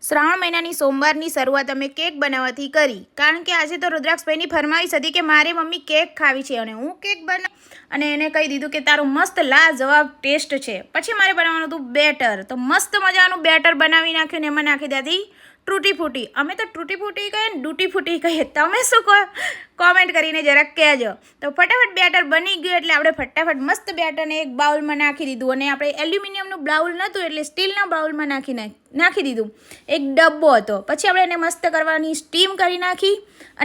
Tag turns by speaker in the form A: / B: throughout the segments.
A: શ્રાવણ મહિનાની સોમવારની શરૂઆત અમે કેક બનાવવાથી કરી, કારણ કે આજે તો રુદ્રાક્ષભાઈની ફરમાઈશ હતી કે મારી મમ્મી કેક ખાવી છે અને હું કેક અને એને કહી દીધું કે તારું મસ્ત લાજવાબ ટેસ્ટ છે. પછી મારે બનાવવાનું હતું બેટર, તો મસ્ત મજાનું બેટર બનાવી નાખ્યું ને એમાં નાખી દીધી તૂટી ફૂટી. અમે તો તૂટી ફૂટી કહીએ ને ડૂટી ફૂટી કહીએ, તમે શું કહો કોમેન્ટ કરીને જરાક કહેજો. તો ફટાફટ બેટર બની ગયું એટલે આપણે ફટાફટ મસ્ત બેટરને એક બાઉલમાં નાખી દીધું અને આપણે એલ્યુમિનિયમનું બાઉલ નહોતું એટલે સ્ટીલના બાઉલમાં નાખી દીધું. એક ડબ્બો હતો. પછી આપણે એને મસ્ત કરવાની સ્ટીમ કરી નાખી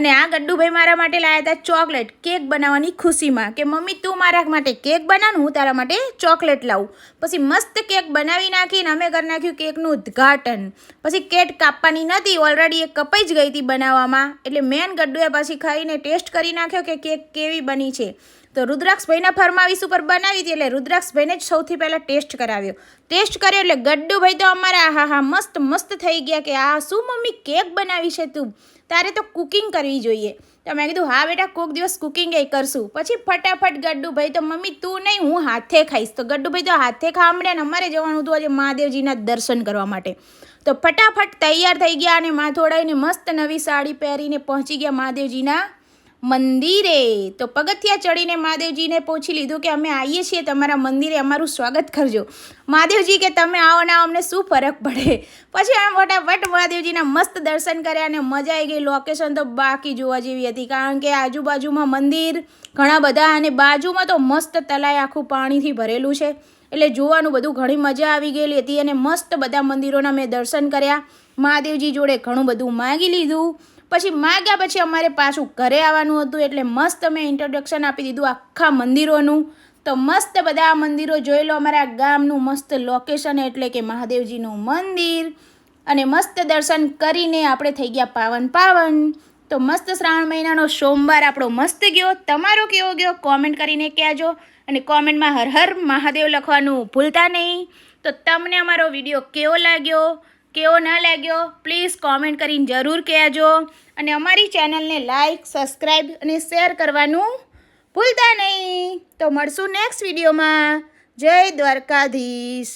A: અને આ ગડ્ડુભાઈ મારા માટે લાવ્યા હતા ચોકલેટ કેક બનાવવાની ખુશીમાં કે મમ્મી તું મારા માટે કેક બનાવ, હું તારા માટે ચોકલેટ લાવું. પછી મસ્ત કેક બનાવી નાખીને અમે કરી નાખ્યું કેકનું ઉદ્ઘાટન. પછી કેક કાપવાની નથી, ઓલરેડી એ કપાઈ જ ગઈ હતી બનાવવામાં, એટલે મેન ગડ્ડુએ પછી ખાઈને ટેસ્ટ કરી નાખ્યો કે કેક કેવી બની છે. તો રુદ્રાક્ષભાઈના ફરમાવીશ ઉપર બનાવી હતી એટલે રુદ્રાક્ષભાઈને જ સૌથી પહેલાં ટેસ્ટ કરાવ્યો. ટેસ્ટ કર્યો એટલે ગડ્ડુભાઈ તો અમારા હા મસ્ત મસ્ત થઈ ગયા કે આ શું મમ્મી કેક બનાવી છે તું, તારે તો કુકિંગ કરવી જોઈએ. તો મેં કીધું હા બેટા કોઈક દિવસ કુકિંગ એ કરશું. પછી ફટાફટ ગડ્ડુભાઈ તો મમ્મી તું નહીં હું હાથે ખાઈશ. તો ગડ્ડુભાઈ તો હાથે ખાવા મળ્યા ને અમારે જવાનું હતું આજે મહાદેવજીના દર્શન કરવા માટે. તો ફટાફટ તૈયાર થઈ ગયા અને માથોડાઈને મસ્ત નવી સાડી પહેરીને પહોંચી ગયા મહાદેવજીના મંદિરે. તો પગથિયા ચડીને મહાદેવજીને પૂછી લીધું કે અમે આવીએ છીએ તમારા મંદિરે, અમારું સ્વાગત કરજો. મહાદેવજી કે તમે આવો ના અમને શું ફરક પડે. પછી અમે ફટાફટ મહાદેવજીના મસ્ત દર્શન કર્યા અને મજા આવી ગઈ. લોકેશન તો બાકી જોવા જેવી હતી, કારણ કે આજુબાજુમાં મંદિર ઘણા બધા અને બાજુમાં તો મસ્ત તલાઈ આખું પાણીથી ભરેલું છે, એટલે જોવાનું બધું ઘણી મજા આવી ગયેલી હતી. અને મસ્ત બધા મંદિરોના મેં દર્શન કર્યા. મહાદેવજી જોડે ઘણું બધું માગી લીધું. પછી માગ્યા પછી અમારે પાછું ઘરે આવવાનું હતું એટલે મસ્ત મેં ઇન્ટ્રોડક્શન આપી દીધું આખા મંદિરોનું. તો મસ્ત બધા મંદિરો જોઈ લો, અમારા ગામનું મસ્ત લોકેશન એટલે કે મહાદેવજીનું મંદિર. અને મસ્ત દર્શન કરીને આપણે થઈ ગયા પાવન. તો મસ્ત શ્રાવણ મહિનાનો સોમવાર આપણો મસ્ત ગયો. તમારો કેવો ગયો કોમેન્ટ કરીને કહેજો અને કોમેન્ટમાં હર હર મહાદેવ લખવાનું ભૂલતા નહીં. તો તમને અમારો વિડીયો કેવો લાગ્યો, કેવો ન લાગ્યો પ્લીઝ કોમેન્ટ કરીને જરૂર કહેજો. અને અમારી ચેનલને લાઈક, સબસ્ક્રાઈબ અને શેર કરવાનું ભૂલતા નહીં. તો મળશું નેક્સ્ટ વિડીયોમાં. જય દ્વારકાધીશ.